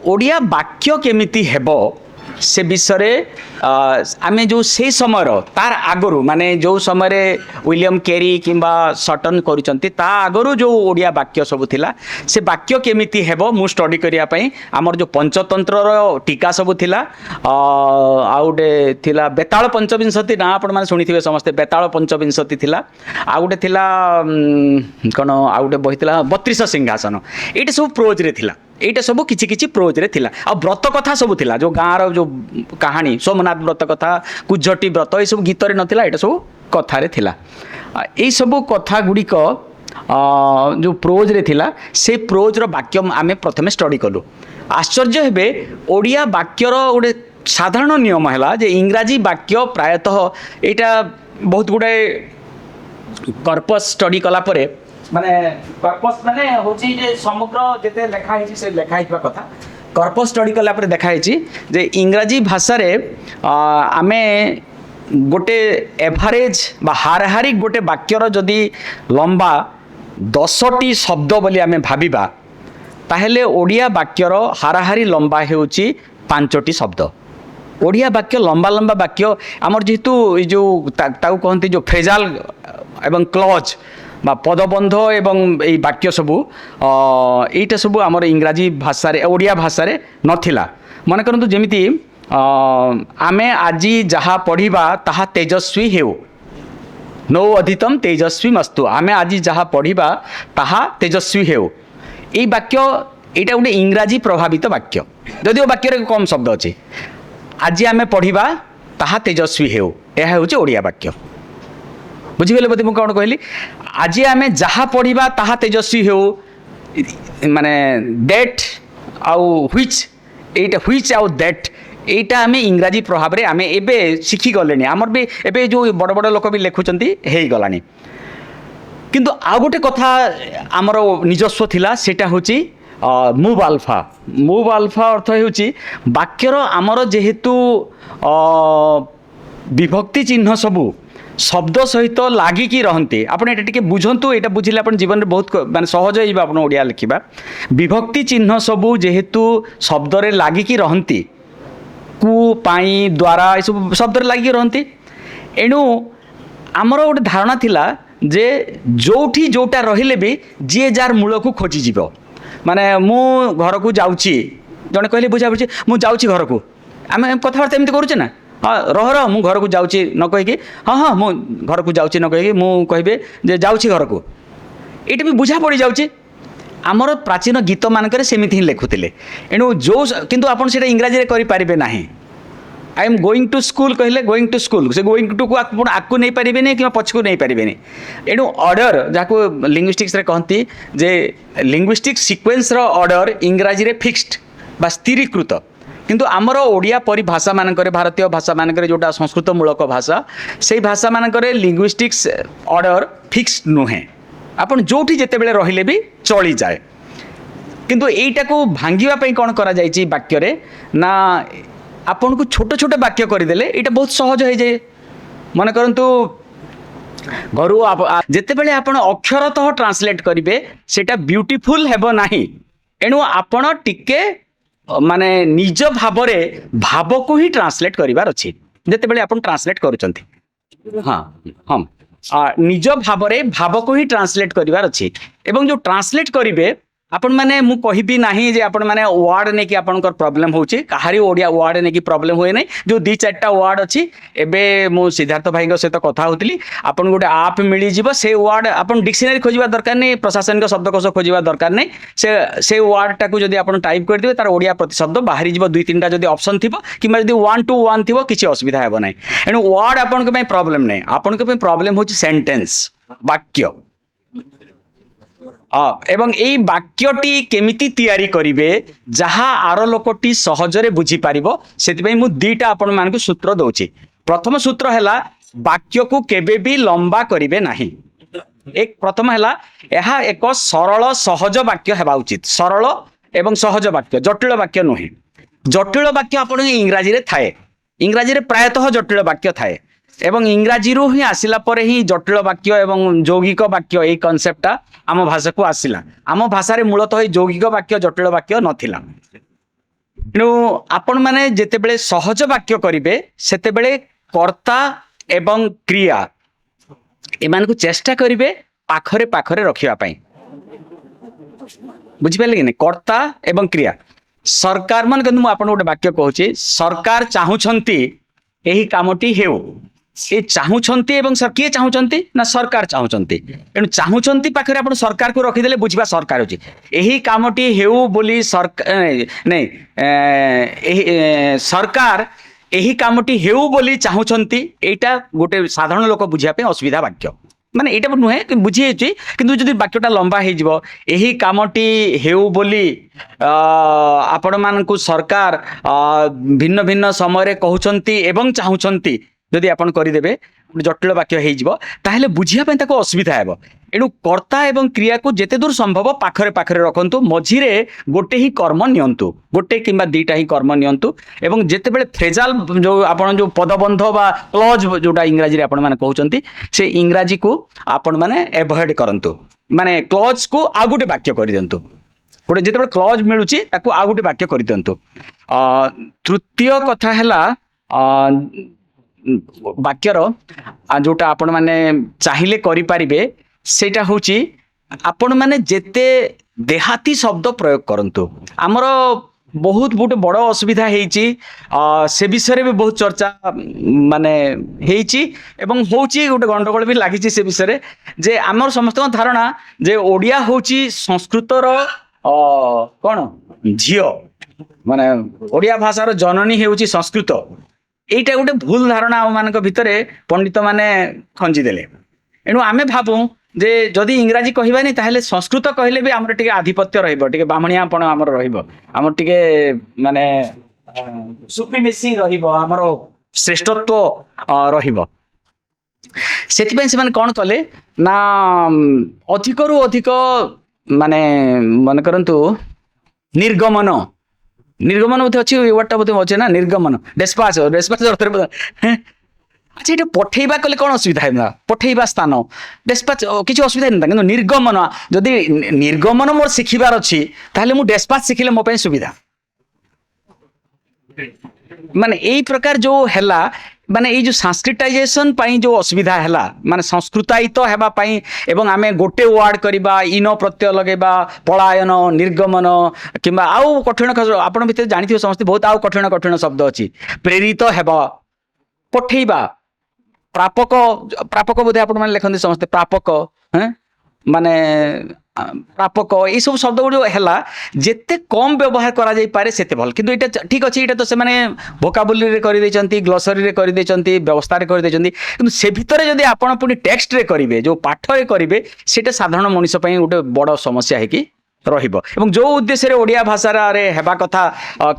ओडिया वाक्य केमिति हेबो से विषय आमे जो से समय तार आगरू माने जो समय विलियम केरी किंबा सटन करुचंती ता आगरू जो ओडिया वाक्य सब थिला से वाक्य केमिति हेबो मु स्टडी करिया पई हमर जो पंचतंत्र रो टीका सब थिला आउडे थिला बेताल पंचविंशति ना आपण माने सुनिथिबे समस्त बेताल पंचविंशति थिला आउडे थिला कोन आउडे बहितला 32 सिंहासन एटे सब प्रोज रे थिला एटा सब किछि किछि प्रोज रे थिला आ व्रत कथा सब थिला जो गाँव रो जो कहानी सोमनाथ व्रत कथा कुझटी व्रत ये सब गीत रे नथिला एटा सब कथा रे थिला ए सब कथा गुड़िक जो प्रोज रे थिला से प्रोज रो वाक्य आमे प्रथमे स्टडी कलु आश्चर्य हेबे ओडिया वाक्य रो गोटे साधारण नियम हैला जे इंग्राजी वाक्य प्रायतः एटा बहुत गुडे कर्पस स्टडी कला परे माने कर्पस माने होची जे समग्र जेते लेखा हिची से लेखा हिबा कथा कर्पस स्टडी कला पर देखा हिची जे इंग्राजी भाषा रे आमे गोटे एवरेज बा हाराहारी गोटे वाक्यर जदि लंबा 10टी शब्द बोली आमे भाबिबा ताहेले ओडिया वाक्यर हाराहारी लंबा हेउची 5टी शब्द ओडिया वाक्य लंबा लंबा वाक्य आमर जेहेतु जो ताऊ कहती जो फ्रेजाल एवं क्लज बा पदबंध एवं ये वाक्य सबू यहीटा सबू आमर इंग्राजी भाषा रे ओडिया भाषा रे नथिला मन करंतु जेमिति आमे आजी जहाँ पढ़िबा ताहा तेजस्वी हेउ नो अधितम तेजस्वी मस्तु आमे आजी जहाँ पढ़िबा ताहा तेजस्वी हेउ ये वाक्य एटा गोटे इंग्राजी प्रभावित वाक्य यदि वाक्य रे कम शब्द अछि आज आमे पढ़िबा ताहा तेजस्वी हेउ यह होछि ओडिया वाक्य बुझिगले बोधे मु कौन कहली आज आमे जहाँ पढ़िबा ताहा तेजस्वी हो माने दैट आउ व्हिच एटा व्हिच आउ दैट एटा आमे इंग्राजी प्रभाव रे आमे एबे शिखी गलेनी हमर भी एबे जो बड़ बड़ लोक भी लेखुचंती हेई गलानी किंतु आ गोटे कथा हमर निजस्व थिला सेटा होची मूव अल्फा अर्थ होची वाक्यर आमर जेहेतु विभक्ति चिन्ह सबू शब्द सहित लागिकी रहते आपड़ ये बुझंतु यहाँ बुझिले आप जीवन में बहुत माने सहज हो आप ओडिया लिखा विभक्ति चिन्ह सबू जेहेतु शब्द रे लागिकी रहती कु पाई द्वारा ये सब शब्द रे लागिकी रहती एणु आमर गोटे धारणा थिला जे जोठी जोटा रहिले भी जी जार मूल को खोजी जीव माने मु घर को जाउची जने कहले बुझा बुझी मु जाउची घर को आम कथबार्ता एमती करूचे ना हाँ रह मु घर को जाउची न कहीकि हाँ हाँ मु घर को जाउची न कहीकि मु कहबे जे जाउची घर को ये भी बुझा पड़ी जाउची आमर प्राचीन गीत मानक सेमिति ही लिखुले एणु जो किंतु आपन सेटा इंग्राजी रे करि पारिबे नाही I am going to school कहले गोइंग टू स्कूल से गोइंग टू को आकु नहीं पारिबे नहीं कि पछकु नहीं पारिबे नहीं एणु ऑर्डर जाको लिंग्विस्टिक्स रे कहती जे लिंग्विस्टिक सीक्वेंस रो ऑर्डर इंग्राजी रे फिक्स्ड बा स्थिरीकृत किंतु आमर ओडिया परिभाषा मानक भारतीय भाषा मानक जोटा संस्कृत मूलक भाषा से भाषा मानक लिंग्विस्टिक्स ऑर्डर फिक्स्ड नुहे आपन जोठी जेते बेले रहिले भी चली जाए किंतु एटा को भांगिबा पई कोन करा जायछि वाक्य रे ना आपन को छोट छोट वाक्य करदेले एटा बहुत सहज हो जाए मन करंतु घरु जेते बेले आपन अक्षरतः ट्रांसलेट करिवे सेटा ब्यूटीफुल हेबो नाही एणु आपन टिके माने निज भाव रे भाव को ही ट्रांसलेट करिवार अछि जेते बेले आपन ट्रांसलेट करूचंती हाँ हम निज भाव रे भाव को ही ट्रांसलेट करिवार अछि एवं जो ट्रांसलेट करिवे आपण माने मु कहिबी नाही जे आपण माने वर्ड ने कि आपनकर प्रॉब्लम होउची कहारी ओडिया वर्ड ने कि प्रॉब्लम होय नै जो दी चारटा वर्ड अछि एबे मु सिद्धार्थ भाई को सहित कथा होतली आपण गोटे ऐप मिली जिवो से वर्ड आपण डिक्शनरी खोजिबा दरकार नै प्रशासनिक शब्दकोश खोजिबा दरकार नै से वर्ड टाकू जदी आपण टाइप कर दिबे तार ओडिया प्रतिशब्द बाहरी जिवो दुई तीनटा जदी ऑप्शन थिबो किमा जदी 1 to 1 थिबो किछि असुविधा हेबो नै एनु वर्ड आपण के पय प्रॉब्लम नै आपण के पय प्रॉब्लम होची सेंटेंस वाक्य एवं यही वाक्यटी केमिति तैयारी करिवे जहाँ आर लोकटी सहजरे बुझी पारिबो सेति मु दीटा आपण मानकु सूत्र दउची प्रथम सूत्र हैला वाक्य को केबे भी लंबा करिवे नाही एक प्रथम हैला एहा एक सरल सहज वाक्य हेबा उचित सरल एवं सहज वाक्य जटिल वाक्य नुहे जटिल वाक्य आपण इंग्राजी रे थाए इंग्राजी रे प्रायतः जटिल वाक्य थाए एवं इंग्राजी रू ही आसिला परे ही जटिल वाक्य एवं यौगिक वाक्य ये कॉन्सेप्टटा आम भाषा को आसिला आम भाषा रे मूलतः यौगिक वाक्य जटिल वाक्य नथिला ତେଣୁ ଆପଣ ମାନେ ଯେତେବେଳେ ସହଜ ବାକ୍ୟ କରିବେ ସେତେବେଳେ କର୍ତ୍ତା ଏବଂ କ୍ରିୟା ଏମାନଙ୍କୁ ଚେଷ୍ଟା କରିବେ ପାଖରେ ପାଖରେ ରଖିବା ପାଇଁ। ବୁଝିପାରିଲେ କି ନାହିଁ? କର୍ତ୍ତା ଏବଂ କ୍ରିୟା। ସରକାର ମାନେ କିନ୍ତୁ ମୁଁ ଆପଣଙ୍କୁ ଗୋଟେ ବାକ୍ୟ କହୁଛି, ସରକାର ଚାହୁଁଛନ୍ତି ଏହି କାମଟି ହେଉ। ଏ ଚାହୁଁଛନ୍ତି ଏବଂ କିଏ ଚାହୁଁଛନ୍ତି ନା ସରକାର ଚାହୁଁଛନ୍ତି। ତେଣୁ ଚାହୁଁଛନ୍ତି ପାଖରେ ଆପଣ ସରକାରକୁ ରଖିଦେଲେ ବୁଝିବା ସରକାର ଅଛି। ଏହି କାମଟି ହେଉ ବୋଲି ନାଇଁ ସରକାର ଏହି କାମଟି ହେଉ ବୋଲି ଚାହୁଁଛନ୍ତି, ଏଇଟା ଗୋଟେ ସାଧାରଣ ଲୋକ ବୁଝିବା ପାଇଁ ଅସୁବିଧା ବାକ୍ୟ। ମାନେ ଏଇଟା ନୁହେଁ ବୁଝି ହେଇଛି, କିନ୍ତୁ ଯଦି ବାକ୍ୟଟା ଲମ୍ବା ହେଇଯିବ, ଏହି କାମଟି ହେଉ ବୋଲି ଆପଣମାନଙ୍କୁ ସରକାର ଭିନ୍ନ ଭିନ୍ନ ସମୟରେ କହୁଛନ୍ତି ଏବଂ ଚାହୁଁଛନ୍ତି, ଯଦି ଆପଣ କରିଦେବେ ଗୋଟେ ଜଟିଳ ବାକ୍ୟ ହେଇଯିବ, ତାହେଲେ ବୁଝିବା ପାଇଁ ତାକୁ ଅସୁବିଧା ହେବ। ଏଣୁ କର୍ତ୍ତା ଏବଂ କ୍ରିୟାକୁ ଯେତେ ଦୂର ସମ୍ଭବ ପାଖରେ ପାଖରେ ରଖନ୍ତୁ, ମଝିରେ ଗୋଟେ ହିଁ କର୍ମ ନିଅନ୍ତୁ, ଗୋଟେ କିମ୍ବା ଦିଟା ହିଁ କର୍ମ ନିଅନ୍ତୁ। ଏବଂ ଯେତେବେଳେ ଫ୍ରେଜାଲ ଯୋଉ ଆପଣ ଯୋଉ ପଦବନ୍ଧ ବା କ୍ଲଜ ଯୋଉଟା ଇଂରାଜୀରେ ଆପଣ ମାନେ କହୁଛନ୍ତି, ସେ ଇଂରାଜୀକୁ ଆପଣ ମାନେ ଏଭଏଡ କରନ୍ତୁ। ମାନେ କ୍ଲଜକୁ ଆଉ ଗୋଟେ ବାକ୍ୟ କରିଦିଅନ୍ତୁ। ଗୋଟେ ଯେତେବେଳେ କ୍ଲଜ ମିଳୁଛି ତାକୁ ଆଉ ଗୋଟେ ବାକ୍ୟ କରିଦିଅନ୍ତୁ। ତୃତୀୟ କଥା ହେଲା ବାକ୍ୟର ଯୋଉଟା ଆପଣ ମାନେ ଚାହିଁଲେ କରିପାରିବେ, ସେଇଟା ହଉଛି ଆପଣ ମାନେ ଯେତେ ଦେହାତି ଶବ୍ଦ ପ୍ରୟୋଗ କରନ୍ତୁ। ଆମର ବହୁତ ଗୋଟେ ବଡ଼ ଅସୁବିଧା ହେଇଛି, ସେ ବିଷୟରେ ବି ବହୁତ ଚର୍ଚ୍ଚା ମାନେ ହେଇଛି ଏବଂ ହଉଛି, ଗୋଟେ ଗଣ୍ଡଗୋଳ ବି ଲାଗିଛି ସେ ବିଷୟରେ, ଯେ ଆମର ସମସ୍ତଙ୍କ ଧାରଣା ଯେ ଓଡ଼ିଆ ହଉଛି ସଂସ୍କୃତର କଣ ଝିଅ, ମାନେ ଓଡ଼ିଆ ଭାଷାର ଜନନୀ ହେଉଛି ସଂସ୍କୃତ। এইটা ଗୋଟେ ଭୁଲ ଧାରଣା ଆମ ମାନଙ୍କ ଭିତରେ ପଣ୍ଡିତ ମାନେ ଖଞ୍ଜିଦେଲେ। ଏଣୁ ଆମେ ଭାବୁ ଯେ ଯଦି ଇଂରାଜୀ କହିବାନି ତାହେଲେ ସଂସ୍କୃତ କହିଲେ ବି ଆମର ଟିକେ ଆଧିପତ୍ୟ ରହିବ, ଟିକେ ବାମଣିଆପଣ ଆମର ରହିବ, ଆମର ଟିକେ ମାନେ ସୁପ୍ରିମେସି ରହିବ, ଆମର ଶ୍ରେଷ୍ଠତ୍ୱ ରହିବ। ସେଥିପାଇଁ ସେମାନେ କ'ଣ କଲେ ନା ଅଧିକରୁ ଅଧିକ ମାନେ ମନେ କରନ୍ତୁ ନିର୍ଗମନ ବୋଧେ ଅଛି, ୱାର୍ଡଟା ବୋଧେ ଅଛି ନା ନିର୍ଗମନ, ଡେସ୍ପାଚ ଅର୍ଥରେ ଆଚ୍ଛା, ଏଇଟା ପଠେଇବା କଲେ କ'ଣ ଅସୁବିଧା ହେଇଥିଲା? ପଠେଇବା ସ୍ଥାନ ଡେସ୍ପାଚ କିଛି ଅସୁବିଧା ହେଇନଥିଲା, କିନ୍ତୁ ନିର୍ଗମନ, ଯଦି ନିର୍ଗମନ ମୋର ଶିଖିବାର ଅଛି ତାହେଲେ ମୁଁ ଡେସ୍ପାଚ ଶିଖିଲେ ମୋ ପାଇଁ ସୁବିଧା। ମାନେ ଏଇ ପ୍ରକାର ଯୋଉ ହେଲା, ମାନେ ଏଇ ଯୋଉ ସାଂସ୍କ୍ରିଟାଇଜେସନ ପାଇଁ ଯୋଉ ଅସୁବିଧା ହେଲା, ମାନେ ସଂସ୍କୃତାୟିତ ହେବା ପାଇଁ, ଏବଂ ଆମେ ଗୋଟେ ୱାର୍ଡ କରିବା, ଇନ ପ୍ରତ୍ୟୟ ଲଗେଇବା, ପଳାୟନ, ନିର୍ଗମନ, କିମ୍ବା ଆଉ କଠିନ, ଆପଣ ଭିତରେ ଜାଣିଥିବେ ସମସ୍ତେ ବହୁତ ଆଉ କଠିନ କଠିନ ଶବ୍ଦ ଅଛି। ପ୍ରେରିତ ହେବ, ପଠେଇବା, ପ୍ରାପକ, ପ୍ରାପକ ବୋଧେ ଆପଣ ମାନେ ଲେଖନ୍ତି ସମସ୍ତେ ପ୍ରାପକ, ମାନେ ପ୍ରାପକ, ଏଇସବୁ ଶବ୍ଦ ଗୁଡ଼ିକ ହେଲା, ଯେତେ କମ୍ ବ୍ୟବହାର କରାଯାଇପାରେ ସେତେ ଭଲ। କିନ୍ତୁ ଏଇଟା ଠିକ୍ ଅଛି, ଏଇଟା ତ ସେମାନେ ଭୋକାବୁଲାରୀରେ କରିଦେଇଛନ୍ତି, ଗ୍ଲୋସାରୀରେ କରିଦେଇଛନ୍ତି, ବ୍ୟବସ୍ଥାରେ କରିଦେଇଛନ୍ତି, କିନ୍ତୁ ସେ ଭିତରେ ଯଦି ଆପଣ ପୁଣି ଟେକ୍ସଟରେ କରିବେ, ଯୋଉ ପାଠରେ କରିବେ, ସେଇଟା ସାଧାରଣ ମଣିଷ ପାଇଁ ଗୋଟେ ବଡ଼ ସମସ୍ୟା ହେଇକି ରହିବ। ଏବଂ ଯୋଉ ଉଦ୍ଦେଶ୍ୟରେ ଓଡ଼ିଆ ଭାଷାରେ ହେବା କଥା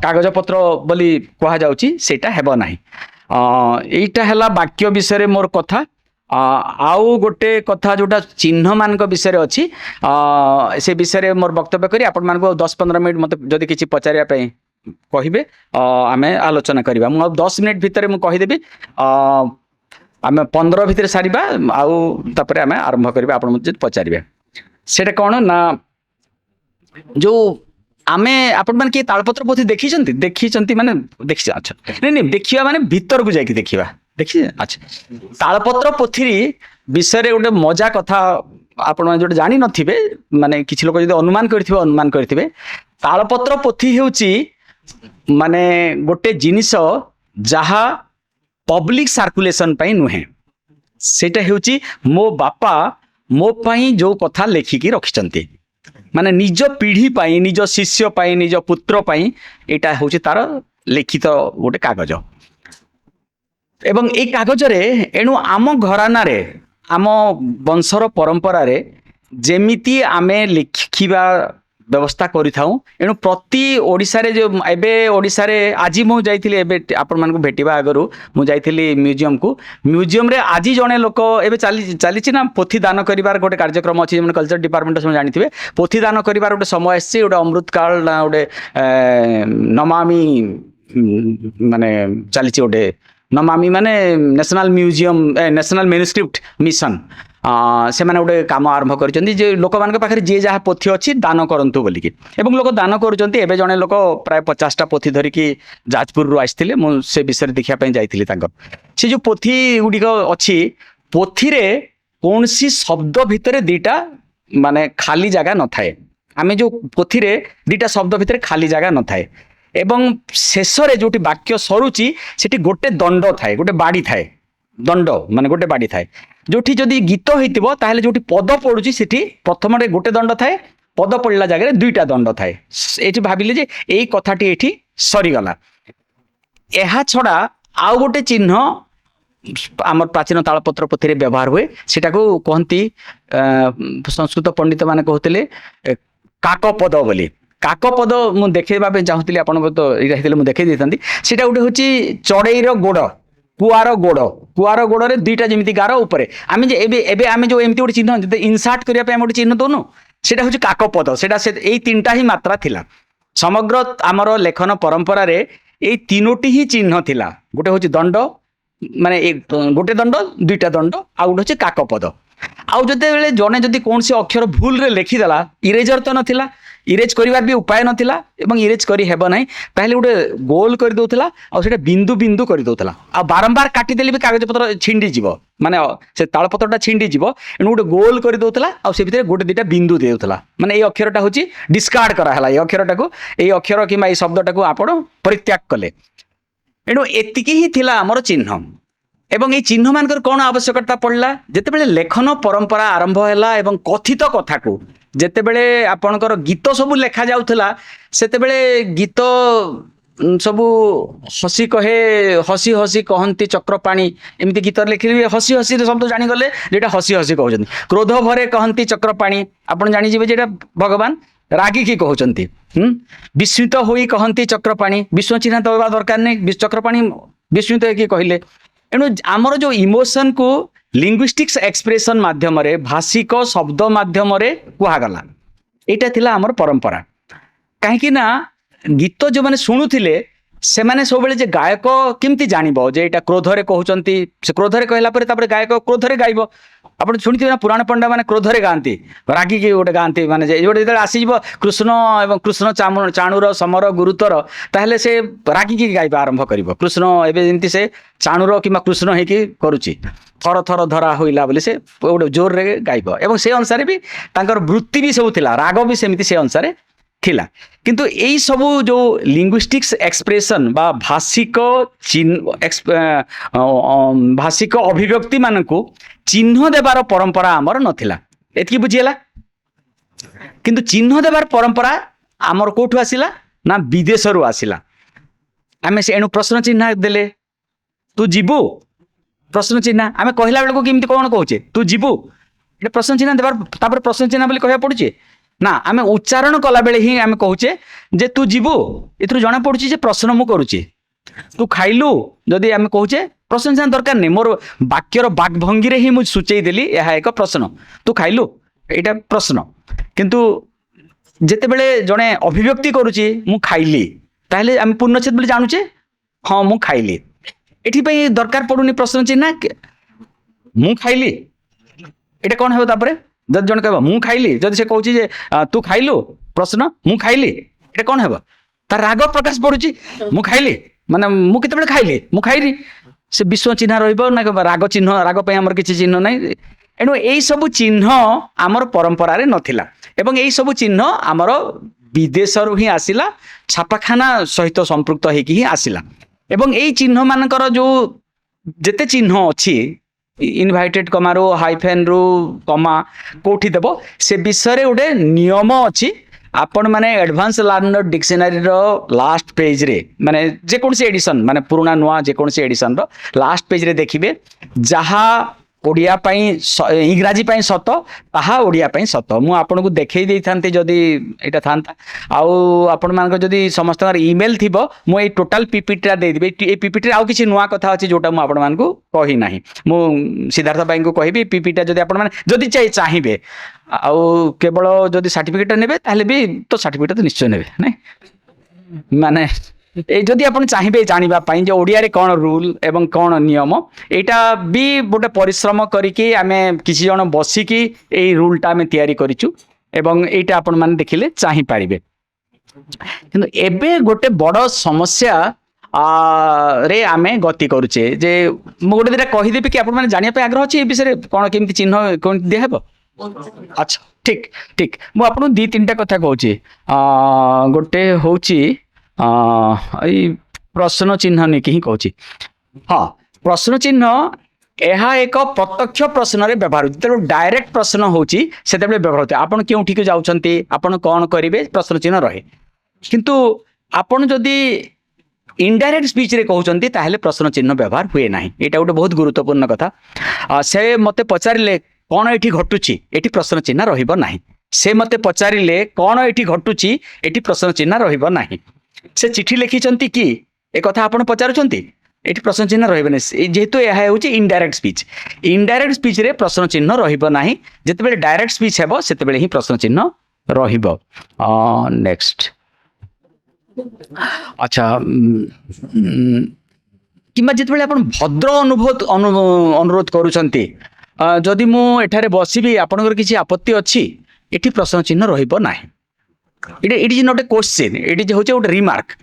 କାଗଜପତ୍ର ବୋଲି କୁହାଯାଉଛି, ସେଇଟା ହେବ ନାହିଁ। এইটা ହେଲା ବାକ୍ୟ ବିଷୟରେ ମୋର କଥା। ଆଉ ଗୋଟେ କଥା ଯୋଉଟା ଚିହ୍ନ ମାନଙ୍କ ବିଷୟରେ ଅଛି, ସେ ବିଷୟରେ ମୋର ବକ୍ତବ୍ୟ କରି ଆପଣମାନଙ୍କୁ 10-15 ମିନିଟ୍ ମୋତେ ଯଦି କିଛି ପଚାରିବା ପାଇଁ କହିବେ, ଆମେ ଆଲୋଚନା କରିବା। ମୁଁ ଆଉ 10 ମିନିଟ୍ ଭିତରେ ମୁଁ କହିଦେବି, ଆମେ 15 ଭିତରେ ସାରିବା, ଆଉ ତାପରେ ଆମେ ଆରମ୍ଭ କରିବା ଆପଣ ଯଦି ପଚାରିବେ। ସେଇଟା କ'ଣ ନା ଯୋଉ ଆମେ ଆପଣ ମାନେ କିଏ ତାଳପତ୍ର ପୋଥି ଦେଖିଛନ୍ତି ମାନେ ଦେଖିଛ? ଆଚ୍ଛା, ନାଇଁ ଦେଖିବା ମାନେ ଭିତରକୁ ଯାଇକି ଦେଖିବା, ଦେଖିଛେ? ଆଚ୍ଛା, ତାଳପତ୍ର ପୋଥି ବିଷୟରେ ଗୋଟେ ମଜା କଥା ଆପଣ ଯୋଉଟା ଜାଣିନଥିବେ, ମାନେ କିଛି ଲୋକ ଯଦି ଅନୁମାନ କରିଥିବେ, ତାଳପତ୍ର ପୋଥି ହେଉଛି ମାନେ ଗୋଟେ ଜିନିଷ ଯାହା ପବ୍ଲିକ ସାର୍କୁଲେସନ ପାଇଁ ନୁହେଁ। ସେଇଟା ହେଉଛି ମୋ ବାପା ମୋ ପାଇଁ ଯୋଉ କଥା ଲେଖିକି ରଖିଛନ୍ତି, ମାନେ ନିଜ ପିଢ଼ି ପାଇଁ, ନିଜ ଶିଷ୍ୟ ପାଇଁ, ନିଜ ପୁତ୍ର ପାଇଁ, ଏଇଟା ହେଉଛି ତାର ଲିଖିତ ଗୋଟେ କାଗଜ। ଏବଂ ଏଇ କାଗଜରେ, ଏଣୁ ଆମ ଘରାନାରେ, ଆମ ବଂଶର ପରମ୍ପରାରେ ଯେମିତି ଆମେ ଲେଖିବା ବ୍ୟବସ୍ଥା କରିଥାଉ, ଏଣୁ ପ୍ରତି ଓଡ଼ିଶାରେ ଯୋଉ ଏବେ ଓଡ଼ିଶାରେ ଆଜି ମୁଁ ଯାଇଥିଲି, ଏବେ ଆପଣମାନଙ୍କୁ ଭେଟିବା ଆଗରୁ ମୁଁ ଯାଇଥିଲି ମ୍ୟୁଜିୟମରେ। ଆଜି ଜଣେ ଲୋକ, ଏବେ ଚାଲିଛି ନା ପୋଥି ଦାନ କରିବାର ଗୋଟେ କାର୍ଯ୍ୟକ୍ରମ ଅଛି, ଯେମିତି କଲଚର ଡିପାର୍ଟମେଣ୍ଟ ସବୁ ଜାଣିଥିବେ, ପୋଥି ଦାନ କରିବାର ଗୋଟେ ସମୟ ଆସିଛି, ଗୋଟେ ଅମୃତକାଳ ନା ଗୋଟେ ନମାମି ମାନେ ଚାଲିଛି, ଗୋଟେ ନମାମି ମାନେ ନ୍ୟାସନାଲ ମ୍ୟୁଜିୟମ, ନ୍ୟାସନାଲ ମ୍ୟାନୁସ୍କ୍ରିପ୍ଟ ମିଶନ। ସେମାନେ ଗୋଟେ କାମ ଆରମ୍ଭ କରିଛନ୍ତି ଯେ ଲୋକମାନଙ୍କ ପାଖରେ ଯିଏ ଯାହା ପୋଥି ଅଛି ଦାନ କରନ୍ତୁ ବୋଲିକି ଏବଂ ଲୋକ ଦାନ କରୁଛନ୍ତି। ଏବେ ଜଣେ ଲୋକ ପ୍ରାୟ 50ଟା ପୋଥି ଧରିକି ଯାଜପୁରରୁ ଆସିଥିଲେ, ମୁଁ ସେ ବିଷୟରେ ଦେଖିବା ପାଇଁ ଯାଇଥିଲି ତାଙ୍କର। ସେ ଯେଉଁ ପୋଥି ଗୁଡ଼ିକ ଅଛି, ପୋଥିରେ କୌଣସି ଶବ୍ଦ ଭିତରେ ଦିଟା ମାନେ ଖାଲି ଜାଗା ନଥାଏ। ଆମେ ଯେଉଁ ପୋଥିରେ ଦିଟା ଶବ୍ଦ ଭିତରେ ଖାଲି ଜାଗା ନଥାଏ ଏବଂ ଶେଷରେ ଯେଉଁଠି ବାକ୍ୟ ସରୁଛି ସେଠି ଗୋଟେ ଦଣ୍ଡ ଥାଏ, ଗୋଟେ ବାଡ଼ି ଥାଏ। ଦଣ୍ଡ ମାନେ ଗୋଟେ ବାଡ଼ି ଥାଏ। ଯୋଉଠି ଯଦି ଗୀତ ହେଇଥିବ ତାହେଲେ ଯୋଉଠି ପଦ ପଡୁଛି ସେଠି ପ୍ରଥମରେ ଗୋଟେ ଦଣ୍ଡ ଥାଏ, ପଦ ପଡ଼ିଲା ଜାଗାରେ ଦୁଇଟା ଦଣ୍ଡ ଥାଏ। ଏଠି ଭାବିଲେ ଯେ ଏଇ କଥାଟି ଏଠି ସରିଗଲା। ଏହା ଛଡ଼ା ଆଉ ଗୋଟେ ଚିହ୍ନ ଆମର ପ୍ରାଚୀନ ତାଳପତ୍ର ପୋଥିରେ ବ୍ୟବହାର ହୁଏ, ସେଟାକୁ କହନ୍ତି ସଂସ୍କୃତ ପଣ୍ଡିତ ମାନେ କହୁଥିଲେ କାକପଦ ବୋଲି। କାକପଦ ମୁଁ ଦେଖେଇବା ପାଇଁ ଚାହୁଁଥିଲି, ଆପଣଙ୍କ ତ ଏଇଟା ହେଇଥିଲେ ମୁଁ ଦେଖେଇ ଦେଇଥାନ୍ତି। ସେଇଟା ଗୋଟେ ହେଉଛି ଚଢ଼େଇର ଗୋଡ଼, କୁଆର ଗୋଡ଼, କୁଆର ଗୋଡ଼ରେ ଦୁଇଟା ଯେମିତି ଗାର ଉପରେ ଆମେ ଯେ ଏବେ ଏବେ ଆମେ ଯେଉଁ ଏମିତି ଗୋଟେ ଚିହ୍ନ ଇନସାର୍ଟ କରିବା ପାଇଁ ଆମେ ଗୋଟେ ଚିହ୍ନ ଦେଉନୁ, ସେଇଟା ହେଉଛି କାକପଦ। ସେଇଟା ଏଇ ତିନିଟା ହିଁ ମାତ୍ରା ଥିଲା ସମଗ୍ର ଆମର ଲେଖନ ପରମ୍ପରାରେ। ଏଇ ତିନୋଟି ହିଁ ଚିହ୍ନ ଥିଲା। ଗୋଟେ ହେଉଛି ଦଣ୍ଡ, ମାନେ ଗୋଟେ ଦଣ୍ଡ, ଦୁଇଟା ଦଣ୍ଡ, ଆଉ ଗୋଟେ ହେଉଛି କାକପଦ। ଆଉ ଯେତେବେଳେ ଜଣେ ଯଦି କୌଣସି ଅକ୍ଷର ଭୁଲରେ ଲେଖିଦେଲା, ଇରେଜର ତ ନଥିଲା, ଇରେଜ କରିବାର ବି ଉପାୟ ନଥିଲା ଏବଂ ଇରେଜ କରି ହେବ ନାହିଁ, ତାହେଲେ ଗୋଟେ ଗୋଲ କରିଦେଉଥିଲା ଆଉ ସେଟା ବିନ୍ଦୁ ବିନ୍ଦୁ କରିଦେଉଥିଲା। ଆଉ ବାରମ୍ବାର କାଟିଦେଲେ ବି କାଗଜପତ୍ର ଛିଣ୍ଡିଯିବ, ମାନେ ସେ ତାଳପତ୍ରଟା ଛିଣ୍ଡିଯିବ। ଏଣୁ ଗୋଟେ ଗୋଲ କରିଦେଉଥିଲା ଆଉ ସେ ଭିତରେ ଗୋଟେ ଦୁଇଟା ବିନ୍ଦୁ ଦେଉଥିଲା। ମାନେ ଏଇ ଅକ୍ଷରଟା ହେଉଛି ଡିସକାର୍ଡ କରାହେଲା, ଏଇ ଅକ୍ଷରଟାକୁ, ଏଇ ଅକ୍ଷର କିମ୍ବା ଏଇ ଶବ୍ଦଟାକୁ ଆପଣ ପରିତ୍ୟାଗ କଲେ। ଏଣୁ ଏତିକି ହିଁ ଥିଲା ଆମର ଚିହ୍ନ। ଏବଂ এই ଚିହ୍ନ ମାନଙ୍କର କ'ଣ ଆବଶ୍ୟକତା ପଡ଼ିଲା, ଯେତେବେଳେ ଲେଖନ ପରମ୍ପରା ଆରମ୍ଭ ହେଲା ଏବଂ କଥିତ କଥାକୁ ଯେତେବେଳେ ଆପଣଙ୍କର ଗୀତ ସବୁ ଲେଖା ଯାଉଥିଲା, ସେତେବେଳେ ଗୀତ ସବୁ ହସି କହେ, ହସି ହସି କହନ୍ତି ଚକ୍ରପାଣି, ଏମିତି ଗୀତରେ ଲେଖିଲେ ହସି ହସି ଶବ୍ଦ ଜାଣିଗଲେ ଯେଟା ହସି ହସି କହୁଛନ୍ତି। କ୍ରୋଧ ଭରେ କହନ୍ତି ଚକ୍ରପାଣି, ଆପଣ ଜାଣିଯିବେ ଯେ ଏଟା ଭଗବାନ ରାଗିକି କହୁଛନ୍ତି। ବିସ୍ମିତ ହୋଇ କହନ୍ତି ଚକ୍ରପାଣି, ବିଶ୍ୱ ଚିହ୍ନା ଦେବା ଦରକାର ନାହିଁ, ଚକ୍ରପାଣି ବିସ୍ମିତ ହେଇକି କହିଲେ। ଏଣୁ ଆମର ଯେଉଁ ଇମୋସନକୁ ଲିଙ୍ଗୁଇଷ୍ଟିକ୍ସ ଏକ୍ସପ୍ରେସନ ମାଧ୍ୟମରେ, ଭାଷିକ ଶବ୍ଦ ମାଧ୍ୟମରେ କୁହାଗଲା। ଏଇଟା ଥିଲା ଆମର ପରମ୍ପରା। କାହିଁକି ନା ଗୀତ ଯେଉଁମାନେ ଶୁଣୁଥିଲେ ସେମାନେ ସବୁବେଳେ ଯେ ଗାୟକ କେମିତି ଜାଣିବ ଯେ ଏଇଟା କ୍ରୋଧରେ କହୁଛନ୍ତି, ସେ କ୍ରୋଧରେ କହିଲା ପରେ ତାପରେ ଗାୟକ କ୍ରୋଧରେ ଗାଇବ। ଆପଣ ଶୁଣିଥିବେ ନା ପୁରାଣ ପଣ୍ଡା ମାନେ କ୍ରୋଧରେ ଗାଆନ୍ତି, ରାଗିକି ଗୋଟେ ଗାଆନ୍ତି, ମାନେ ଯେ ଗୋଟେ ଯେତେବେଳେ ଆସିଯିବ କୃଷ୍ଣ ଏବଂ କୃଷ୍ଣ ଚାଣୁର ସମର ଗୁରୁତର, ତାହେଲେ ସେ ରାଗିକି ଗାଇବା ଆରମ୍ଭ କରିବ। କୃଷ୍ଣ ଏବେ ଯେମିତି ସେ ଚାଣୁର କିମ୍ବା କୃଷ୍ଣ ହେଇକି କରୁଛି, ଥର ଥର ଧରା ହୋଇଲା ବୋଲି ସେ ଗୋଟେ ଜୋରରେ ଗାଇବ। ଏବଂ ସେ ଅନୁସାରେ ବି ତାଙ୍କର ବୃତ୍ତି ବି ସବୁ ଥିଲା, ରାଗ ବି ସେମିତି ସେ ଅନୁସାରେ ଥିଲା। କିନ୍ତୁ ଏଇ ସବୁ ଯେଉଁ ଲିଙ୍ଗୁଇଷ୍ଟିକ୍ସ ଏକ୍ସପ୍ରେସନ ବା ଭାଷିକ ଅଭିବ୍ୟକ୍ତି ମାନଙ୍କୁ ଚିହ୍ନ ଦେବାର ପରମ୍ପରା ଆମର ନଥିଲା। ଏତିକି ବୁଝିହେଲା। କିନ୍ତୁ ଚିହ୍ନ ଦେବାର ପରମ୍ପରା ଆମର କୋଉଠୁ ଆସିଲା ନା ବିଦେଶରୁ ଆସିଲା। ଆମେ ସେ ଏଣୁ ପ୍ରଶ୍ନ ଚିହ୍ନ ଦେଲେ, ତୁ ଯିବୁ, ପ୍ରଶ୍ନ ଚିହ୍ନ। ଆମେ କହିଲା ବେଳକୁ କେମିତି କ'ଣ କହୁଛେ, ତୁ ଯିବୁ, ଏଟା ପ୍ରଶ୍ନ ଚିହ୍ନ ଦେବାର, ତାପରେ ପ୍ରଶ୍ନ ଚିହ୍ନ ବୋଲି କହିବାକୁ ପଡୁଛି ନା। ଆମେ ଉଚ୍ଚାରଣ କଲାବେଳେ ହିଁ ଆମେ କହୁଛେ ଯେ ତୁ ଯିବୁ, ଏଥିରୁ ଜଣା ପଡୁଛି ଯେ ପ୍ରଶ୍ନ ମୁଁ କରୁଛି। ତୁ ଖାଇଲୁ ଯଦି ଆମେ କହୁଛେ ପ୍ରଶ୍ନ ଚିହ୍ନ ଦରକାର ନାହିଁ, ମୋର ବାକ୍ୟର ବାକ୍ଭଙ୍ଗୀରେ ହିଁ ମୁଁ ସୂଚେଇ ଦେଲି ଏହା ଏକ ପ୍ରଶ୍ନ। ତୁ ଖାଇଲୁ, ଏଇଟା ପ୍ରଶ୍ନ। କିନ୍ତୁ ଯେତେବେଳେ ଜଣେ ଅଭିବ୍ୟକ୍ତି କରୁଛି ମୁଁ ଖାଇଲି, ତାହେଲେ ଆମେ ପୂର୍ଣ୍ଣଚ୍ଛେଦ ବୋଲି ଜାଣୁଛେ, ହଁ ମୁଁ ଖାଇଲି। ଏଥିପାଇଁ ଦରକାର ପଡୁନି ପ୍ରଶ୍ନ ଚିହ୍ନ। ମୁଁ ଖାଇଲି, ଏଇଟା କ'ଣ ହେବ? ତାପରେ ଯଦି ଜଣେ କହିବ ମୁଁ ଖାଇଲି, ଯଦି ସେ କହୁଛି ଯେ ତୁ ଖାଇଲୁ, ପ୍ରଶ୍ନ ମୁଁ ଖାଇଲି, ଏଇଟା କ'ଣ ହେବ? ତାର ରାଗ ପ୍ରକାଶ ପଡୁଛି। ମୁଁ ଖାଇଲି ମାନେ ମୁଁ କେତେବେଳେ ଖାଇଲି, ମୁଁ ଖାଇଲି, ସେ ବିଶ୍ୱ ଚିହ୍ନ ରହିବ ନା ରାଗ ଚିହ୍ନ? ରାଗ ପାଇଁ ଆମର କିଛି ଚିହ୍ନ ନାହିଁ। ଏଣୁ ଏଇ ସବୁ ଚିହ୍ନ ଆମର ପରମ୍ପରାରେ ନଥିଲା ଏବଂ ଏଇ ସବୁ ଚିହ୍ନ ଆମର ବିଦେଶରୁ ହିଁ ଆସିଲା, ଛାପାଖାନା ସହିତ ସମ୍ପୃକ୍ତ ହେଇକି ହିଁ ଆସିଲା। ଏବଂ ଏଇ ଚିହ୍ନ ମାନଙ୍କର ଯେଉଁ ଯେତେ ଚିହ୍ନ ଅଛି, ଇନଭାଇଟେଡ କମାରୁ ହାଇଫେନରୁ କମା କୋଉଠି ଦେବ, ସେ ବିଷୟରେ ଗୋଟେ ନିୟମ ଅଛି। ଆପଣ ମାନେ ଆଡଭାନ୍ସ ଲର୍ଣ୍ଣର ଡିକ୍ସନାରୀର ଲାଷ୍ଟ ପେଜରେ, ମାନେ ଯେକୌଣସି ଏଡିସନ, ମାନେ ପୁରୁଣା ନୂଆ ଯେକୌଣସି ଏଡିସନର ଲାଷ୍ଟ ପେଜରେ ଦେଖିବେ, ଯାହା ଓଡ଼ିଆ ପାଇଁ ଇଂରାଜୀ ପାଇଁ ସତ ତାହା ଓଡ଼ିଆ ପାଇଁ ସତ। ମୁଁ ଆପଣଙ୍କୁ ଦେଖେଇ ଦେଇଥାନ୍ତି ଯଦି ଏଇଟା ଥାନ୍ତା। ଆଉ ଆପଣମାନଙ୍କ ଯଦି ସମସ୍ତଙ୍କର ଇମେଲ ଥିବ, ମୁଁ ଏଇ ଟୋଟାଲ ପିପିଟିଟା ଦେଇଦେବି। ଏଇ ପିପିଟିରେ ଆଉ କିଛି ନୂଆ କଥା ଅଛି ଯୋଉଟା ମୁଁ ଆପଣମାନଙ୍କୁ କହି ନାହିଁ। ମୁଁ ସିଦ୍ଧାର୍ଥ ଭାଇଙ୍କୁ କହିବି ପିପିଟିଟା ଯଦି ଆପଣମାନେ ଯଦି ଚାହିଁବେ, ଆଉ କେବଳ ଯଦି ସାର୍ଟିଫିକେଟଟା ନେବେ ତାହେଲେ ବି ତ ସାର୍ଟିଫିକେଟ ତ ନିଶ୍ଚୟ ନେବେ, ନାଇଁ ମାନେ जदि आप चाहिए जानापी जो ओडिया रे कौन रूल एवं कौन नियम यहाँ भी गोटे परिश्रम करके आम किसी जन बसिकी यही रूलटा आम तैयारी करूँ एवं यहाँ आपण मैंने देखिले चाहिपारे कि एबे गोटे बड़ समस्या रे आमे गति करुचे जे मु गोटे दिटा कहीदेवी कि आपण मैंने जानिया आग्रह अच्छे विषय कौन केमती चिन्ह कौन दिहब। अच्छा ठीक ठीक मु आपको दी तीनटा कथा कहूँ गोटे हूँ प्रश्न चिन्ह नहीं कि कहूँ हाँ प्रश्न चिन्ह यह एक प्रत्यक्ष प्रश्न रे व्यवहार जो डायरेक्ट प्रश्न होची व्यवहार होता है आपन क्योंठी को जाउछंती आपन कौन करेंगे प्रश्न चिन्ह रहे किंतु आपन जदि इनडायरेक्ट स्पीच रे कहउछंती ताहेले प्रश्न चिन्ह व्यवहार हुए नाही। एटा गोटे बहुत गुरुत्वपूर्ण कथा से मते पचारिले कौन एठी घटुची एठी प्रश्न चिन्ह रहिबो नाही। से मते पचारिले कौन एठी घटुची एठी प्रश्न चिन्ह रहिबो नाही। से चिठी लिखिछंती कि ए कथा आपण पचारुछंती एठी प्रश्न चिन्ह रहिबो नै जेहेतु यह होची इनडायरेक्ट स्पीच रे प्रश्न चिन्ह रहिबो नाही। जेतेबेले डायरेक्ट स्पीच हेबो सेतेबेले ही प्रश्न चिन्ह रहिबो। नेक्स्ट अच्छा किंबा जिते आप भद्र अनुरोध करुँच जदि मु एठारे बसबि आपनकर किसी आपत्ति अच्छी एठी प्रश्न चिन्ह रहिबो नाही। It is not a question it is होचे गोटे रिमार्क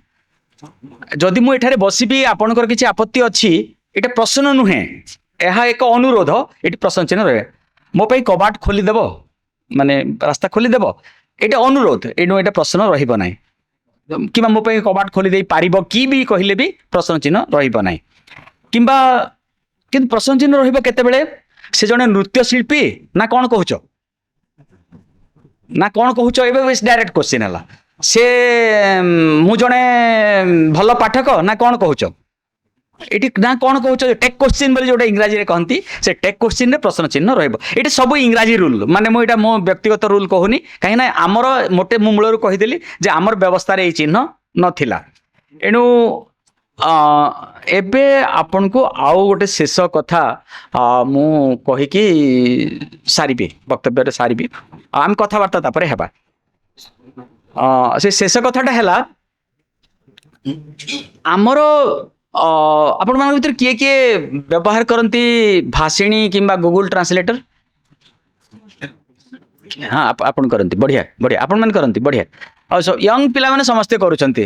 जदि मु एठारे बसबि आपनकर किसी आपत्ति अच्छी एटा प्रश्न नुहे यह एक अनुरोध एठी प्रश्न चिन्ह रहे मो पई कबाट खोली देबो माने रास्ता खोली देबो एटा अनुरोध एनु एटा प्रश्न रहिबो नाही कि मो पे कबाट खोली दे पारिबो कि भी कहले भी प्रश्न चिन्ह रहिबो नाही। किंबा किंतु प्रश्न चिन्ह रहिबो केतेबेले से जने नृत्य शिल्पी ना कौन कहूचो एबे डायरेक्ट क्वेश्चन हला से मु जने भल पाठक ना कौन कहूचो एटी ना कौन कहूचो टेक क्वेश्चन बोली जोटा इंग्राजी रे कहंती से टेक क्वेश्चन रे प्रश्न चिन्ह रहिबो। एटी सब इंग्राजी रूल माने मो एटा मो व्यक्तिगत रूल कहूनी कहीं ना आमर मोटे मु मूलरू कहिदेली जे आमर व्यवस्था रे चिन्ह नथिला। एणु एबे आपन को आउ गोटे शेष कथा मु कहि कि सारिबी वक्तव्य रे सारिबी आम कथाबार्ता तापरे हेबा। से शेष कथाटा हैला आमर आपण मान भीतर किए किए व्यवहार करती भाषिणी किंबा गूगल ट्रांसलेटर हाँ आपण करती बढ़िया बढ़िया आपण मान करती बढ़िया और यंग पिला माने समस्ते करूछंती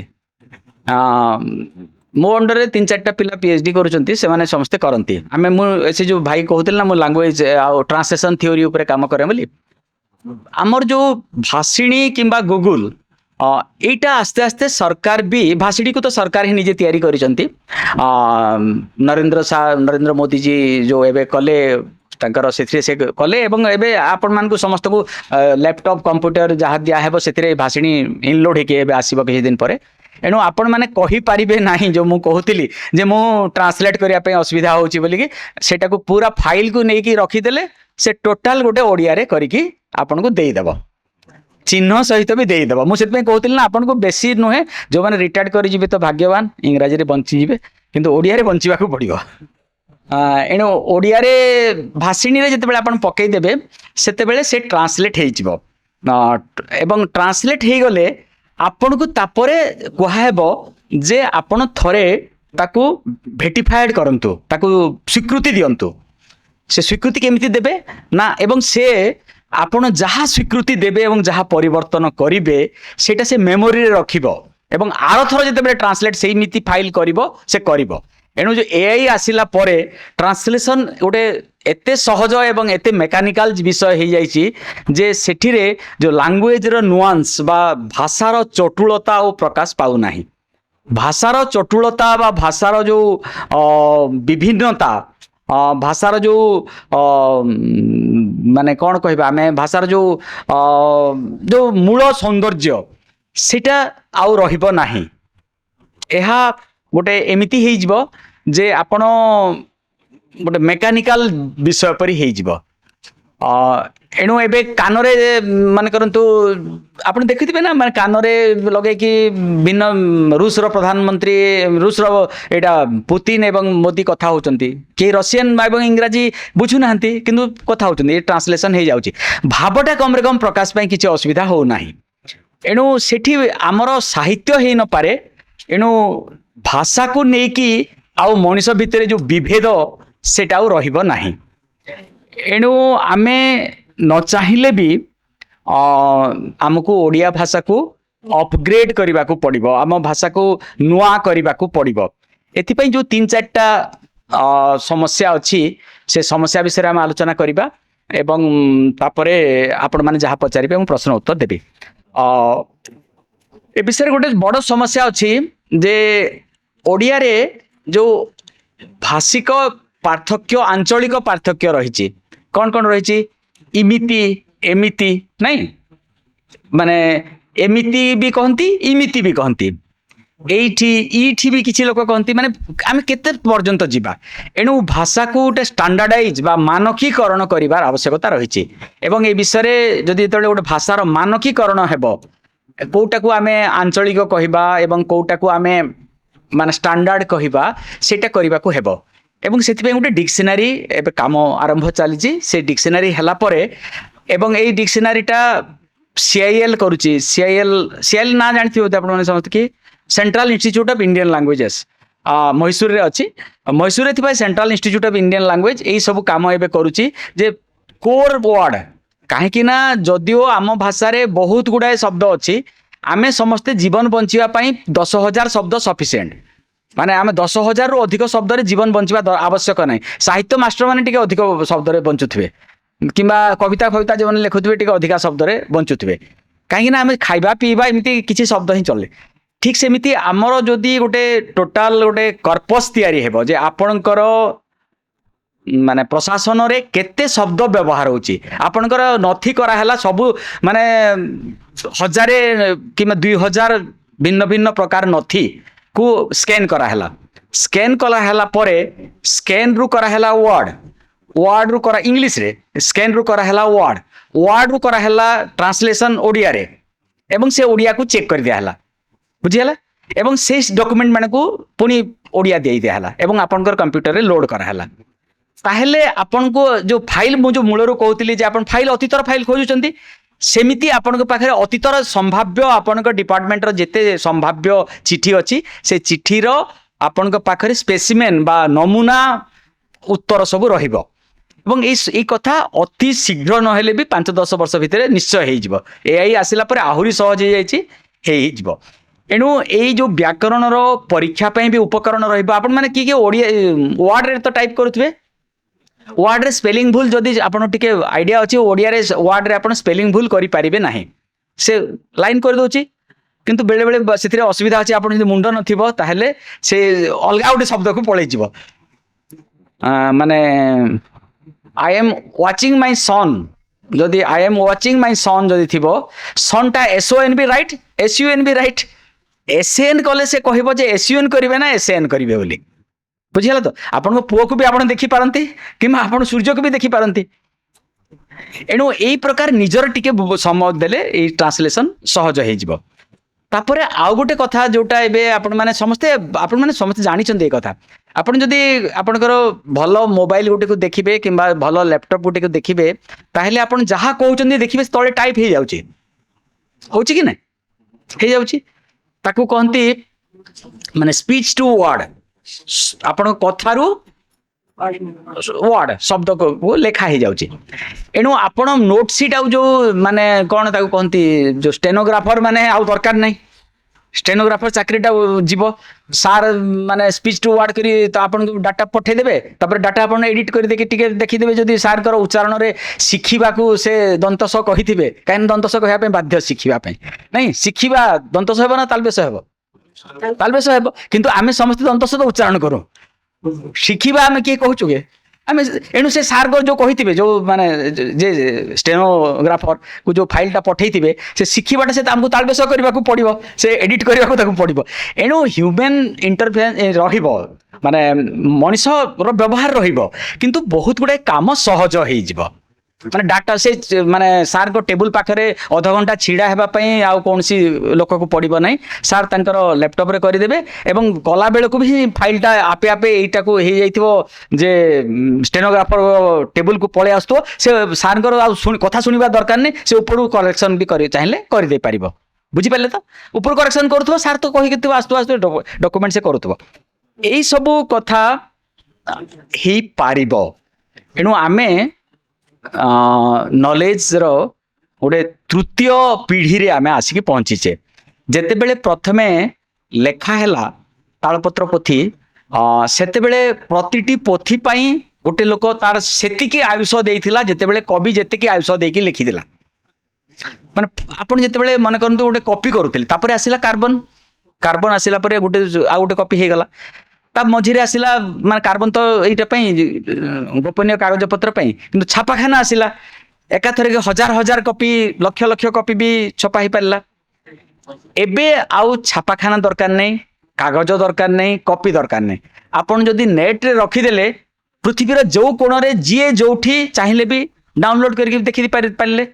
मो अंडर रे 3-4टा पिला पीएचडी करूछंती से माने समस्ते करती आमे मु से जो भाई कहउतिल ना मो लैंग्वेज ट्रांसलेशन थ्योरी ऊपर काम करे बोली आमर जो भाषिणी किंबा गूगल एटा आस्ते आस्ते सरकार भी भाषिणी को तो सरकार ही निजे तैयारी करिसंती नरेंद्र मोदी जी जो एबे कले तांकर सेथरे से कले एवं एबे आपण मान को समस्त को लैपटॉप कंप्यूटर जहा दिया हेबो सेथरे भाषिणी इनलोड हेके एबे आसीबो किछि दिन परे। एणु आपण माने कहि पारिबे नाही जो मु कहूतिली जे मु ट्रांसलेट करिया पे असुविधा होची बोली कि सेटा को पूरा फाइल को नेकी रखी देले से टोटल गोटे ओडिया रे करिकी आपण को देई देबो चिन्ह सहित भी देदेव मुझे कहती ना आपन को बेसी नुहे जो मैंने रिटायर्ड कर तो भाग्यवान इंग्राजी रे बंचीजे किंतु ओडिया रे बंचिबा को पड़ो। एणु ओडिया रे भाषिणी रे जिते आपन पकई देबे सेते बेले से ट्रांसलेट हेजिबो एवं ट्रांसलेट हे गले आपन को तापरे कहहेबो जे आपन थरे ताकू भेटिफाइड करंतु ताकू स्वीकृति दियंतु। से स्वीकृति केमिति देबे ना एवं से आपण जहाँ स्वीकृति देबे एवं जहाँ परिवर्तन करिवे सेटा से मेमोरी रे रखिबो एवं आर थर जेतेबेले ट्रांसलेट सेही मिति फाइल करिवो से करिवो। एणु जो एआई आसिला परे ट्रांसलेशन गोटे एते सहज एवं एते मेकानिकल विषय हो जाइछि जे सेठिरे जो लैंग्वेज रो नुआंस बा भाषार चटुलता और प्रकाश पाउ नाही। भाषार चटुलता बा भाषार जो विभिन्नता भाषार जो माने कौन कहबा आमे भाषार जो मूल सौंदर्य सेटा आउ रहिबो नाही। एहा गोटे एमिति हेइ जिवो जे आपण गोटे मेकानिकल विषय पर हेइ जिवो। एणु एबे कानरे माने करंतु आपण देखिथिबे ना माने कानरे लगे कि भिन्न रूस रो प्रधानमंत्री रूस रो एटा पुतिन एवं मोदी कथा होचंती के रशियन एवं इंग्रजी बुझु नाहंती किंतु कथा होचंती ए ट्रांसलेशन हे जाउची भावटा कम रे कम प्रकाश पई किछि असुविधा हो नाही। एणु सेठी हमर साहित्य हे न पारे एणु भाषा को लेकिन आउ मनीष भितर जो विभेद सेटा आउ रहिबो नाही। एणु आमे न चाहिए भी आमको ओडिया भाषा को अपग्रेड करने को पड़ो, आम भाषा को नुआ करने को पड़ो। एथिपाई जो 3-4टा समस्या अच्छी से समस्या विषय आम आलोचना करवा एवं तापरे आपण माने जहाँ पचारे मुझे प्रश्न उत्तर देवी। ए विषय गोटे बड़ समस्या अच्छी जे ओडिया रे जो भाषिक पार्थक्य आंचलिक पार्थक्य रही कौन कौन रही इमिति एमिति नहीं माने एमिति भी कहती इमिति भी कहती एठी भी किसी लोक कहती माने आम केते पर्यंत जीवा। एणु भाषा को गोटे स्टैंडर्डाइज बा मानकीकरण करिवार आवश्यकता रही एवं ए विषय जदि गोटे भाषार मानकीकरण हेबो कोटा को आमे आंचलिक कहबा एवं कोटा को आमे माने स्टैंडर्ड कहबा सेटा करबा को हेबो। एवं सेतिपे गोटे डिक्शनरी एबे काम आरंभ चली से डिक्शनरी हला परे एवं ए डिक्शनरीटा सीआईएल करुची सीआईएल ना जानथि होते आपण माने समझ कि central institute of Indian languages Mysore रे अछि। मैसूर रे थिबा central institute of Indian language एई सब काम एबे करुची जे कोर वर्ड कहीं ना जदिओ आम भाषा रे बहुत गुड़ाए शब्द अच्छी आमे समस्ते जीवन बंचापी 10,000 शब्द सफिशिएंट माने आमे 10,000 रु अधिक शब्द रे जीवन बंचा आवश्यक नहीं। साहित्य मास्टर माने टिके अधिक शब्द रे बंचुथिबे किंबा कविता कविता जो लिखुथिबे टिके अधिक शब्द रे बंचुथिबे कहीं आमे खाइबा पीवा एमती किसी शब्द ही चले। ठीक सेमिति आमर जदि गोटे टोटाल गोटे कर्पस तैयारी हेबो जे आपणकर माने प्रशासन रे केते शब्द व्यवहार होची आपणकर नथी करा हला सबु माने 1000 किंबा 2000 भिन्न भिन्न प्रकार नथी को स्कैन करा हला। स्कैन करा हला परे स्कैन रु करा हला वर्ड रु करा इंग्लिश रे स्कैन रु करा हला वर्ड रु करा हला ट्रांसलेशन ओडिया रे एवं से ओडिया को चेक कर दिया हला बुझियला एवं से डॉक्यूमेंट माने को पुनी ओडिया दे दिया हला एवं आपनकर कंप्यूटर रे लोड करा हला। ताहेले आपन को जो फाइल मु जो मूलरू कहतली जे आपन फाइल अतीतर फाइल खोजुचंती सेमिति आपन के पाखरे अतीतर संभाव्य आपन को डिपार्टमेंट रो जेते संभाव्य चिठी अछि से चिठी रो आपन के पाखरे स्पेसिमेन बा नमूना उत्तर सब रहिबो एवं ए कथा अति शीघ्र न हेले भी 5-10 वर्ष भितर निश्चय हे जिवो। एआई आसिला पर आहुरी सहज हे जायछि हे जिवो। एणु ए जो व्याकरण रो परीक्षा पई भी उपकरण रहिबो। आपन माने की ओडिया वर्ड रे तो टाइप करूथबे वर्ड रे स्पेलिंग भूल जदि आपन टिके आइडिया अछि ओडिया रे वर्ड रे आपन स्पेलिंग भूल करि पारिबे नाही से लाइन कर दोछि किंतु बेले बेले सेथिरे असुविधा अछि आपन जदि मुंड नथिबो ताहेले से अलगा उडे शब्द को पळै जिवो माने I am watching my son जदि I am watching my son जदि थिबो सन टा एसओएन बी राइट एसयूएन बी राइट एसएन कले से कहबो जे एसयूएन करिवे ना एसएन करिवे बोली बुझिला। तो आपन पुओ को भी आपन देखि पारंती किंबा आपन सूर्य को भी देखि पारंती। एणु एई प्रकार निजर टिके समय देले ए ट्रांसलेशन सहज हे जिवो। तापरे आउ गोटे कथा जोटा एबे आपन माने समस्त जानि चंदे ए कथा आपन जदि आपनकर भलो मोबाइल गोटे को देखिबे किंबा भलो लैपटॉप गोटे को देखिबे ताहेले आपन जहा कहउचंदी देखिबे तळे टाइप हे जाउची होउची कि नै हे जाउची ताकू कहंती माने स्पीच टू वर्ड आपण कथारू वर्ड शब्द को लेखा ही जाउची। एणु आपण नोट सीट आउ जो माने कोन ताकू कहंती जो स्टेनोग्राफर माने आउ दरकार नै स्टेनोग्राफर चाकरीटा जीव सार माने स्पीच टू वर्ड करी तो आपन डाटा पठे देबे तापर डाटा आपन एडिट कर देके टिके देखि देबे जदी सार कर उच्चारण रे सिखिबा को से दंतस कहिथिबे काइन दंतस कहया पे बाध्य सिखिबा पे नहीं सिखिबा दंतस हेबो ना तालबेस हेबो तालबेस हेबो किंतु आमे समस्त दंतस तो उच्चारण करू शिखिबा आमे के कहू छुगे आमे एणु से सार को जो कहिथिबे जो माने जे स्टेनोग्राफर को जो फाइलटा पठेइथिबे से शिखिबाटा से हमको तालबेस करबा को पड़िबो से एडिट करबा को ताको पड़िबो। एणु ह्यूमन इंटरफेरेंस रहिबो माने मनुष्य रो व्यवहार रहिबो किंतु बहुत गुडे काम सहज हेइ जिवो माने डाटा से माने सार को टेबल पाखरे आधा घंटा छिड़ा हेबा पई आ कोनसी लोक को पड़िबो नै सार तांकर लैपटॉप रे करि देबे एवं कला बेल को भी फाइलटा आपे आपे एटा को हे जाइथिबो जे स्टेनोग्राफर टेबल को पळे आस्तो से सार को कथा सुनिबा दरकार नै से ऊपर कलेक्शन भी करि चाहिले करि दे पारिबो बुझिपारे तो ऊपर करेक्शन करूँ सार तो कहीकि आसतु आसतु डॉक्यूमेंट से करूँ यही सबू कथा हो पार एणु आमे नॉलेज रो गोटे तृतीय पीढ़ी रे आमे आसिक पहुँचीचे जेते बेले प्रथमे लेखा हैला तालपत्र पोथी सेतेबेले प्रतिटी पोथी पाई गोटे लोक तार सेतिकी आयुष देइथिला जेतेबेले कवि जेतिकी आयुष देकी लिखिदिला माने आपण जेतेबेले मन करंतु गोटे कॉपी करूथिले तापर आसिला कार्बन कार्बन आसिला परे गोटे आ गोटे कॉपी हे गला ता मझिरे आसिला माने कार्बन तो एइटा पई गोपनीय कागज पत्र पई किंतु छापाखाना आसिला एकाथरे हजार हजार कॉपी लक्ष लक्ष कॉपी भी छपा ही पारला एबे आउ छापाखाना दरकार नहीं कागज दरकार नहीं कॉपी दरकार नहीं आपण जदि नेट रे रखिदेले पृथ्वीर जो कोण रे जीए जोठी चाहिए भी डाउनलोड करके देखि पारे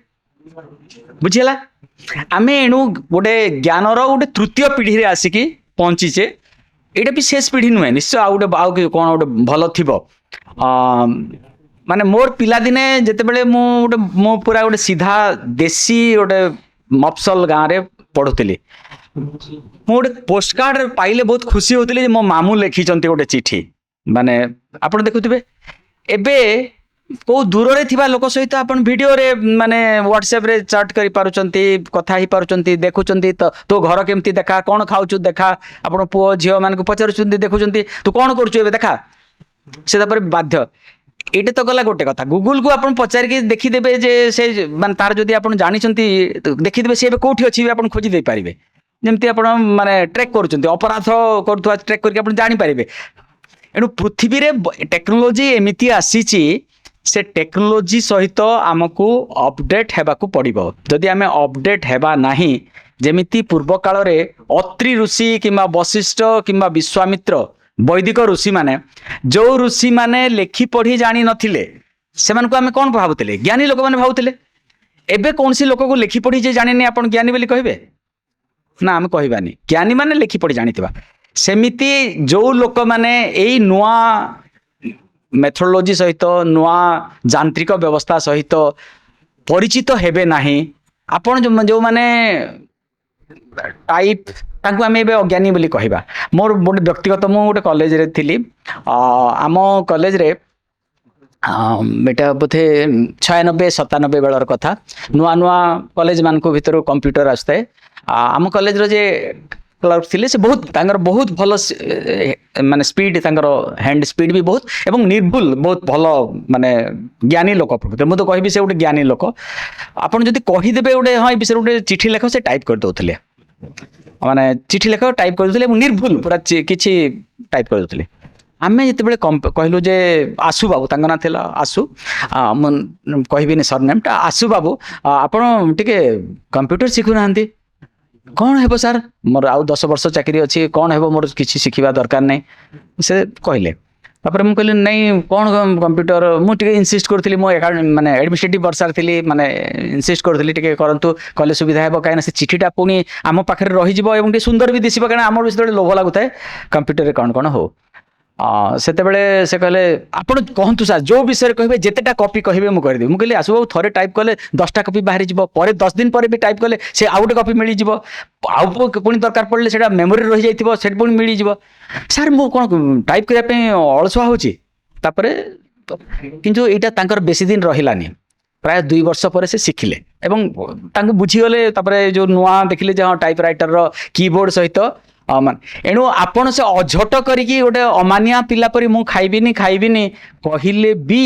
बुझीला आमे एणु गोटे ज्ञान रो गोटे तृतीय पीढ़ी रे आसिकी पहुंचीचे एटा भी शेष पीढ़ी नुहे निश्चय आउ गोटे कौन गोटे भल थिबो माने मोर पिला दिने जेते बेले मो पूरा गोटे सीधा देसी गोटे मफसल गाँव रे पढ़ुली गोटे पोस्ट कार्ड पाइले बहुत खुशी होती मो मामू लिखिंट गोटे चिठी माने आप देखुवे एबे को दूर रे थिबा लोक सहित आपण वीडियो रे माने व्हाट्सएप रे चैट करि पारुचंती कथा ही पारुचंती देखुचंती तो घर केमती देखा कौन खाऊछु देखा आपण पुओ झियो मान को पचारुचंती देखुचंती तू कौन करछु एबे देखा से तापर बाध्य एटे तो गला गोटे कथा गूगल को आपण पचार के देखि देबे जे से माने तार जदी आपण जानिचंती देखि देबे से एबे कोठी अछि आपण खोजी दे पारिबे जेमती आपण माने ट्रैक करूचंती अपराध करथुवा ट्रैक करके आपण जानि पारिबे एणु पृथ्वी रे टेक्नोलोजी एमिति आसीची से टेक्नोलोजी सहित आमको अपडेट हेबाकू पड़िबो जदि आमे अपडेट हेबा नाही जेमिति पूर्व काल रे अत्रि ऋषि किंबा वशिष्ठ किंबा विश्वामित्र वैदिक ऋषि माने जो ऋषि माने लेखि पढ़ी जानी नथिले सेमान को आमे कोन भाबुतिले ज्ञानी लोक माने भाबुतिले एबे कोनसी लोक को लेखि पढ़ी जे जानि नै आपण ज्ञानी बोली कहबे ना आमे कहबानी ज्ञानी माने लेखि पढ़ी जानिथिबा सेमिति जो लोक माने एई नुआ मेथोडोलॉजी सहित नुआ यांत्रिक व्यवस्था सहित परिचित हेबे नाही आपण जो माने टाइप तांको आमे एबे अज्ञानी बोली कहबा मोर गोटे व्यक्तिगत मो गोटे कॉलेज रे थिली आम कॉलेज रे बेटा बोधे 96 97 बेलर कथा नुआ नुआ कॉलेज मान को भीतर कंप्यूटर आस्ते आम कॉलेज रो जे क्लर्क थिले से बहुत भल माने स्पीड हैंड स्पीड भी बहुत एवं निर्भुल बहुत भल माने ज्ञानी लोक प्रकृति मुझे कहबी से गोटे ज्ञानी लोक आपन जदि कहीदेवे गोटे हाँ विषय गोटे चिठी लेख से टाइप कर दौले माने चिठी लेख टाइप कर दौले निर्भुल पूरा किछि टाइप कर दौले आमे जिते कहलु जे आशु बाबू तांका ना थिला आशु कहबी सरनेम टा आशु बाबू आपण टिके कंप्यूटर शिखु नांती कौन है सार मोर आउ 10 वर्ष चाकरी अच्छी कौन है मोर किसी शिखा दरकार नहीं से कहले तापर मु कहले नहीं कौन कंप्यूटर मुझे इनसिस्ट करी मो माने एडमिनिस्ट्रेटिव वर्षार थी माने इनसिस्ट करी टे करतु कले सुविधा हे कहीं से चिठीटा पुणी आम पाखे रही और सुंदर भी दिशा कहीं आम जो लोभ लगुता है कंप्यूटर कौन कौन हो से कहले आपण कहतु सार जो विषय कहे जितेटा कॉपी कहे मुझे करदेवी मुझे आसु बाबू थे टाइप कले 10टा कॉपी बाहरी पर 10 दिन पर भी टाइप कले से आउ गोटे कॉपी मिल जाव पुणी दरकार पड़े से मेमोरी रही जाइए पुणी मिल जाव सार मु कौन टाइप करने अलसुआ होपर किंतु यहाँ बेसी दिन रहिलानी प्राय 2 वर्ष पर से शिखिले एवं बुझीगले जो नुआ देखिले हाँ टाइप राइटर रो कीबोर्ड सहित एणु आपण से अझट करिकी गोटे अमानिया पिला परी मु खाइबिनी कहले भी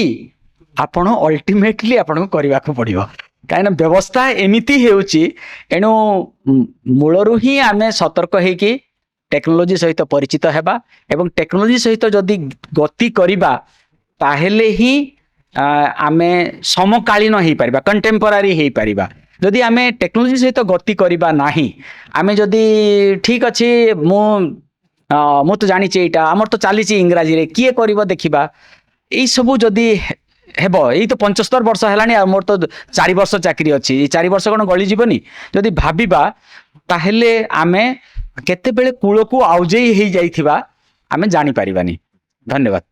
आपण अल्टीमेटली आपण को करबा को पड़िबो काइना व्यवस्था एमिति हेउची एणु मूलरु ही आमे सतर्क हेकी टेक्नोलोजी सहित परिचित हेबा एवं टेक्नोलोजी सहित जदि गति करिबा ताहेले ही आमे समकालीन हेई परिबा कंटेम्पोरारी हेई परिबा जदि आमे टेक्नोलोजी सहित गति करिबा नाही आमे जदि ठीक अच्छे मु तो जानी एटा आमर तो चली इंग्राजी रे किए करिबो देखिबा एई सबु जदि हेबो एई तो 75 वर्ष हेलानी आ मोर तो 4 वर्ष चाकरी अछि 4 वर्ष कोन गली जीवनी जदि भाबिबा ताहेले आमे केते बेले कूल को आउजेई हेई जाइथिबा आमे जानि परिबानी। धन्यवाद।